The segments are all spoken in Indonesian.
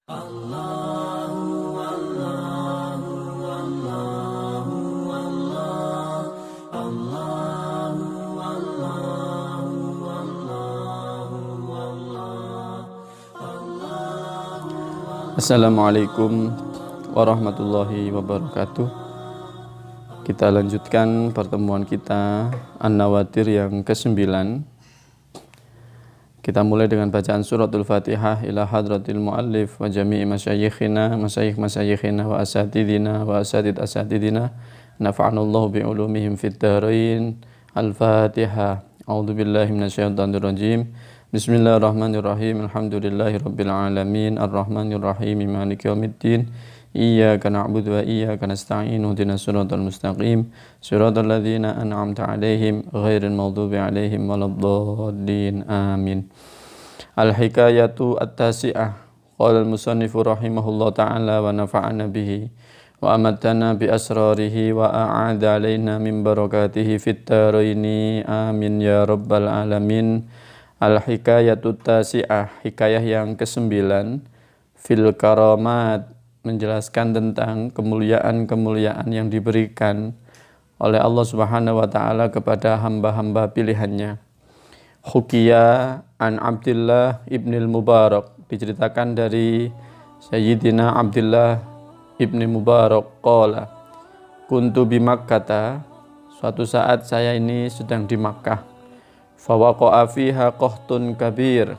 Allahu Allahu Allahu Allah Allahu Allahu Allahu Allah. Assalamualaikum warahmatullahi wabarakatuh. Kita lanjutkan pertemuan kita An-Nawatir yang ke-9. Kita mulai dengan bacaan suratul Fatihah ila hadratil muallif wa jami'i masyayikhina wa asatidina wa asatid asatidina nafa'anallahu bi'ulumihim fid dharain. Al-Fatihah. A'udzu billahi minasyaitonir rajim. Bismillahirrahmanirrahim. Alhamdulillahi rabbil alamin arrahmanir rahim maliki yaumiddin. Iyyaka na'budu wa iyyaka nasta'in ihdinas siratal mustaqim siratal ladzina an'amta 'alaihim ghairil maghdubi 'alaihim waladdallin amin. Al-hikayatu at-tasi'ah. Qala al-musannifu rahimahullah ta'ala wa nafa'ana bihi wa amatana bi asrarihi wa a'ada 'alaina min barakatihi fit dharaini amin ya rabbal alamin. Al-hikayatu at-tasi'ah, hikayah yang ke-9 fil karamat, menjelaskan tentang kemuliaan-kemuliaan yang diberikan oleh Allah Subhanahu wa taala kepada hamba-hamba pilihannya. Hukiya an Abdullah ibnil Mubarak, diceritakan dari Sayyidina Abdullah ibni Mubarak qala kuntu bi Makkah, suatu saat saya ini sedang di Makkah, fawaqa'a fiha qahtun kabir,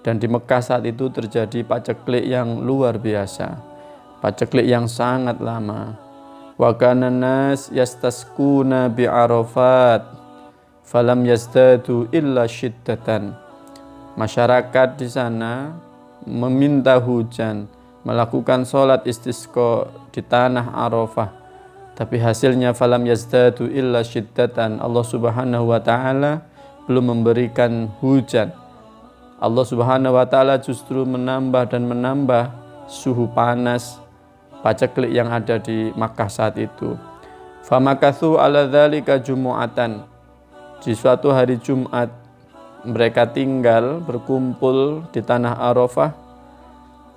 dan di Mekah saat itu terjadi paceklik yang luar biasa, paceklik yang sangat lama. Wa kana nas yastasquna bi Arafat falam yazdadu illa syiddatan. Masyarakat di sana meminta hujan, melakukan sholat istisqa di tanah Arafah, tapi hasilnya falam yazdadu illa syiddatan. Allah Subhanahu wa taala belum memberikan hujan. Allah Subhanahu wa taala justru menambah dan menambah suhu panas, paceklik yang ada di Makkah saat itu. Famakathu ala dzalika jumu'atan, di suatu hari Jumat mereka tinggal berkumpul di tanah Arafah.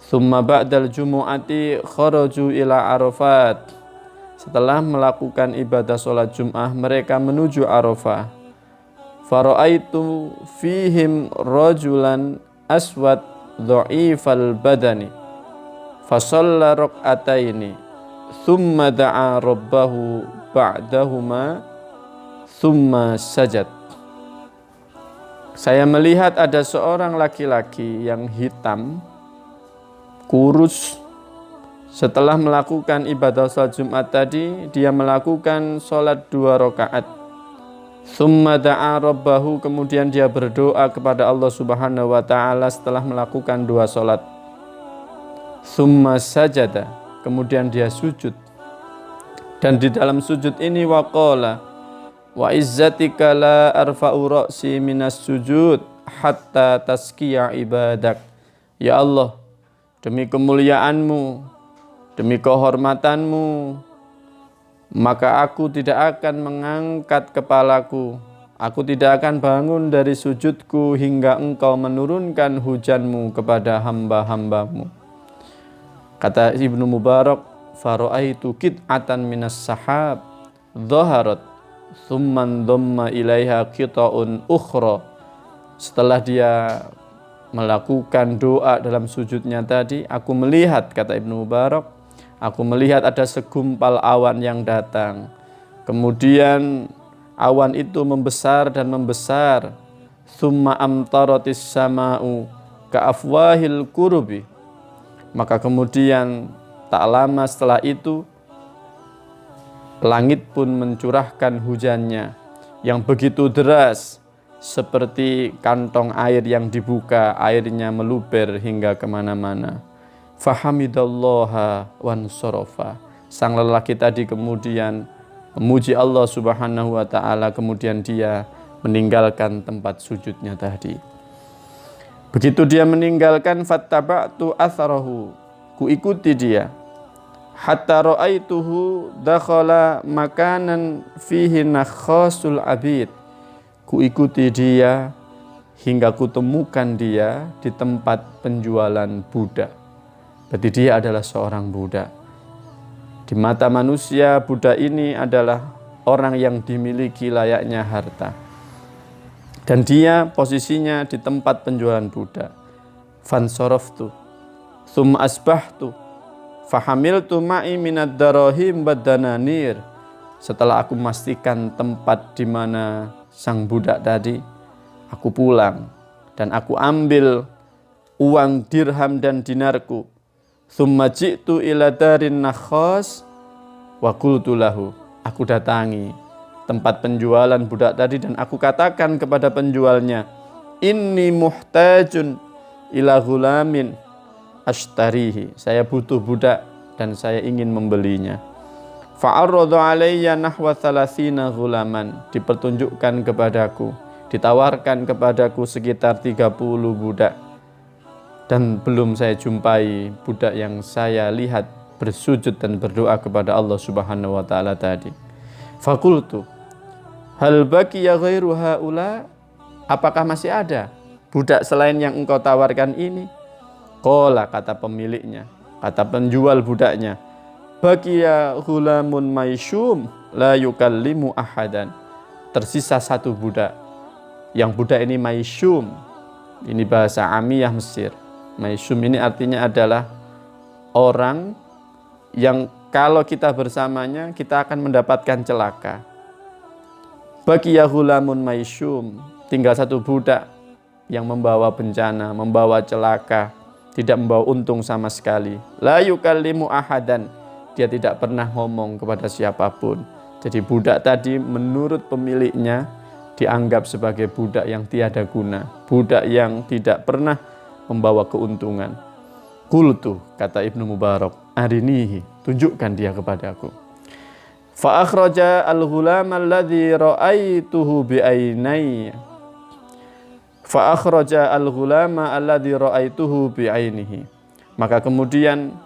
Tsumma ba'dal jumu'ati kharaju ila Arafat, setelah melakukan ibadah sholat Jum'ah mereka menuju Arafah. Fara'aitu fihim rajulan aswad dha'ifal badani fasalla rak'ataini thumma da'a rabbahu ba'dahuma thumma sajad. Saya melihat ada seorang laki-laki yang hitam, kurus. Setelah melakukan ibadah salat Jumat tadi, dia melakukan salat 2 rakaat. Thumma da'a rabbahu, kemudian dia berdoa kepada Allah Subhanahu wa taala setelah melakukan 2 salat. Summa sajada, kemudian dia sujud, dan di dalam sujud ini waqala wa izzatika la arfa'u ra'si minas sujud hatta taskiya ibadak. Ya Allah, demi kemuliaanmu, demi kehormatanmu, maka aku tidak akan mengangkat kepalaku, aku tidak akan bangun dari sujudku hingga engkau menurunkan hujanmu kepada hamba-hambamu. Kata Ibnu Mubarak, fara'aitu qit'atan minas sahab dhaharat thumman dhamma ilaiha qita'un ukhra. Setelah dia melakukan doa dalam sujudnya tadi, aku melihat, kata Ibnu Mubarak, aku melihat ada segumpal awan yang datang. Kemudian awan itu membesar dan membesar. Thumma amtaratis sama'u ka'afwahil kurubi. Maka kemudian tak lama setelah itu langit pun mencurahkan hujannya yang begitu deras, seperti kantong air yang dibuka, airnya meluber hingga kemana-mana. Fahamidallaha wansorofa. Sang lelaki tadi kemudian memuji Allah Subhanahu wa ta'ala, kemudian dia meninggalkan tempat sujudnya tadi. Begitu dia meninggalkan, fattaba'tu atharahu, kuikuti dia, hatta ra'aituhu dakhala makanan fihi nakhasul abid, kuikuti dia hingga kutemukan dia di tempat penjualan budak. Berarti dia adalah seorang budak. Di mata manusia, budak ini adalah orang yang dimiliki layaknya harta. Dan dia posisinya di tempat penjualan budak. Fansoroftu, thumma asbahtu, fahamiltu ma'i minad darahim badananir. Setelah aku memastikan tempat di mana sang budak tadi, aku pulang dan aku ambil uang dirham dan dinarku. Thumma ji'tu ila darin nakhas wa qultu lahu. Aku datangi tempat penjualan budak tadi dan aku katakan kepada penjualnya, inni muhtajun ila ghulamin ashtarihi. Saya butuh budak dan saya ingin membelinya. Fa'arradu alayya nahwa 30 ghulaman. Dipertunjukkan kepadaku, ditawarkan kepadaku sekitar 30 budak. Dan belum saya jumpai budak yang saya lihat bersujud dan berdoa kepada Allah Subhanahu wa taala tadi. Fakultu, hal baqiya ghairu haula? Apakah masih ada budak selain yang engkau tawarkan ini? Qala, kata pemiliknya, kata penjual budaknya, baqiya ghulamun maisyum la yukallimu ahadan. Tersisa satu budak. Yang budak ini maisyum. Ini bahasa Amiyah Mesir. Maisyum ini artinya adalah orang yang kalau kita bersamanya kita akan mendapatkan celaka. Baqiya ghulamun maisyum, tinggal satu budak yang membawa bencana, membawa celaka, tidak membawa untung sama sekali. La yukallimu ahadan, dia tidak pernah ngomong kepada siapapun. Jadi budak tadi menurut pemiliknya dianggap sebagai budak yang tiada guna, budak yang tidak pernah membawa keuntungan. Qultu, kata Ibnu Mubarak, arinihi, tunjukkan dia kepadaku. Fa akhraja al-ghulam alladhi ra'aituhu bi'ainayya. Fa akhraja al-ghulam alladhi ra'aituhu bi'ainihi. Maka kemudian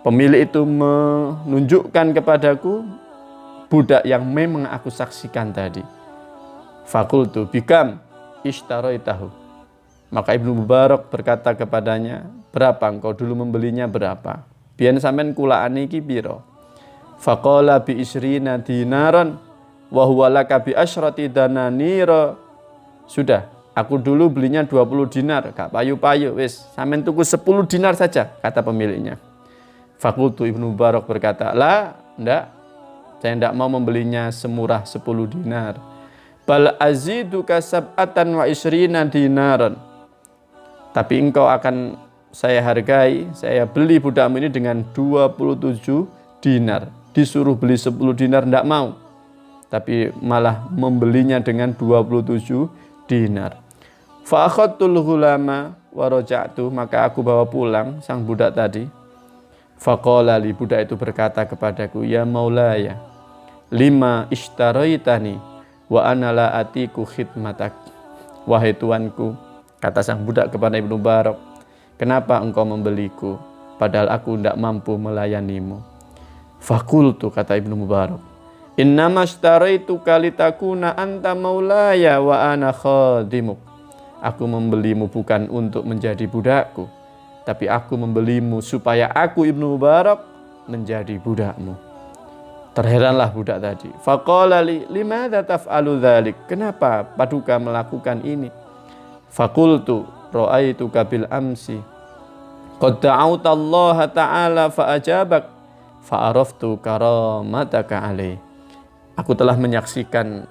pemilik itu menunjukkan kepadaku budak yang memang aku saksikan tadi. Fakultu bikam ishtaroitahu. Maka Ibnu Mubarak berkata kepadanya, berapa engkau dulu membelinya, berapa? Biyen sampean kulaani iki pira? Faqala bi isrina dinaran wa huwa laka bi asyrati dananira. Sudah, aku dulu belinya 20 dinar, gak payu-payu, wis sampean tuku 10 dinar saja, kata pemiliknya. Fakultu, Ibnu Mubarak berkata, la, enggak, saya tidak mau membelinya semurah 10 dinar. Bal aziduka sab'atan wa isrina dinaran. Tapi engkau akan saya hargai, saya beli budakmu ini dengan 27 dinar. Disuruh beli 10 dinar tidak mau, tapi malah membelinya dengan 27 dinar. Fa akhadtul ghulama wa raja'tu, maka aku bawa pulang sang budak tadi. Faqala li, budak itu berkata kepadaku, ya maulaya, lima ishtaraitani wa ana la atiku khidmatak. Wahai tuanku, kata sang budak kepada Ibnu Mubarak, kenapa engkau membeliku padahal aku tidak mampu melayanimu? Fakultu, kata Ibnu Mubarak, innama ishtaraituka litakuna anta maulaya wa ana khadimuk. Aku membelimu bukan untuk menjadi budakku, tapi aku membelimu supaya aku, Ibnu Mubarak, menjadi budakmu. Terheranlah budak tadi. Faqala li, limadza taf'alu dzalik? Kenapa Paduka melakukan ini? Fakultu ra'aituka bil amsi qad da'auta Allah ta'ala fa'ajabak fa'araftu karamataka alaih. Aku telah menyaksikan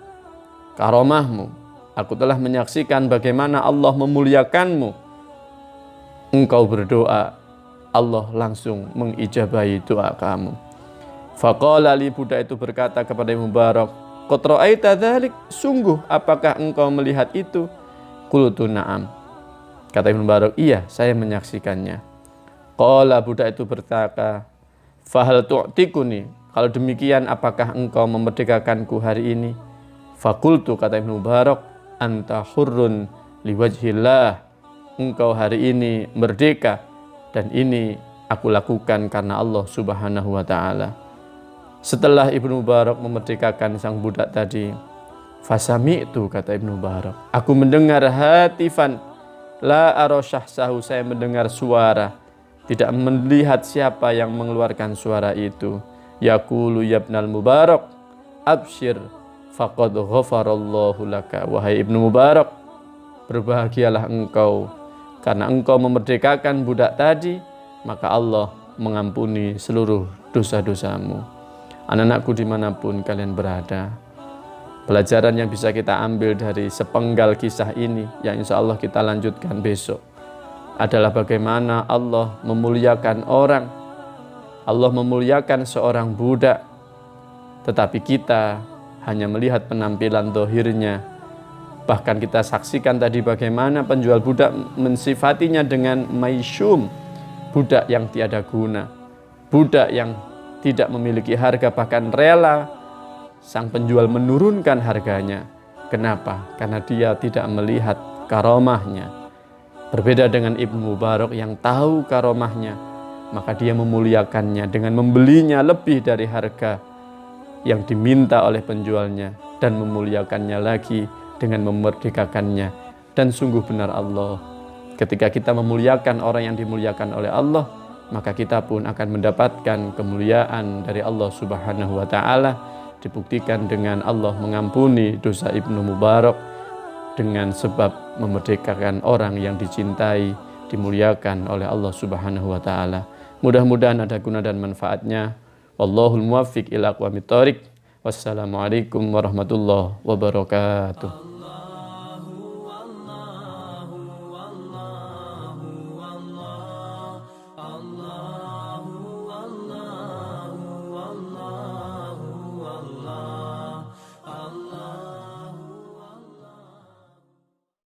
karamahmu, aku telah menyaksikan bagaimana Allah memuliakanmu. Engkau berdoa, Allah langsung mengijabahi doa kamu. Faqala li, budak itu berkata kepada Ibnu Mubarak, qad ra'aita dzalik? Sungguh apakah engkau melihat itu? Qultu na'am. Kata Ibnu Mubarak, iya, saya menyaksikannya. Qala, budak itu berkata, fahal tu'tikuni? Kalau demikian apakah engkau memerdekakanku hari ini? Fakultu, kata Ibnu Mubarak, anta hurrun liwajhillah. Engkau hari ini merdeka dan ini aku lakukan karena Allah Subhanahu wa taala. Setelah Ibnu Mubarak memerdekakan sang budak tadi, fasami'tu, kata Ibnu Mubarak, aku mendengar hatifan la ara syahsahu, saya mendengar suara tidak melihat siapa yang mengeluarkan suara itu. Yaqulu yabnal Mubarak absyir faqad ghafarallahu laka. Wahai Ibnu Mubarak, berbahagialah engkau karena engkau memerdekakan budak tadi, maka Allah mengampuni seluruh dosa-dosamu. Anak-anakku dimanapun kalian berada, pelajaran yang bisa kita ambil dari sepenggal kisah ini yang insya Allah kita lanjutkan besok adalah bagaimana Allah memuliakan orang. Allah memuliakan seorang budak, tetapi kita hanya melihat penampilan zahirnya. Bahkan kita saksikan tadi bagaimana penjual budak mensifatinya dengan maisyum, budak yang tiada guna, budak yang tidak memiliki harga, bahkan rela sang penjual menurunkan harganya. Kenapa? Karena dia tidak melihat karomahnya. Berbeda dengan Ibnu Mubarak yang tahu karomahnya, maka dia memuliakannya dengan membelinya lebih dari harga yang diminta oleh penjualnya, dan memuliakannya lagi dengan memerdekakannya. Dan sungguh benar Allah, ketika kita memuliakan orang yang dimuliakan oleh Allah, maka kita pun akan mendapatkan kemuliaan dari Allah Subhanahu wa Ta'ala. Dibuktikan dengan Allah mengampuni dosa Ibnu Mubarak dengan sebab memerdekakan orang yang dicintai, dimuliakan oleh Allah Subhanahu wa Ta'ala. Mudah-mudahan ada guna dan manfaatnya. Wallahul muwaffiq ila aqwamit thoriq. Wassalamualaikum warahmatullahi wabarakatuh.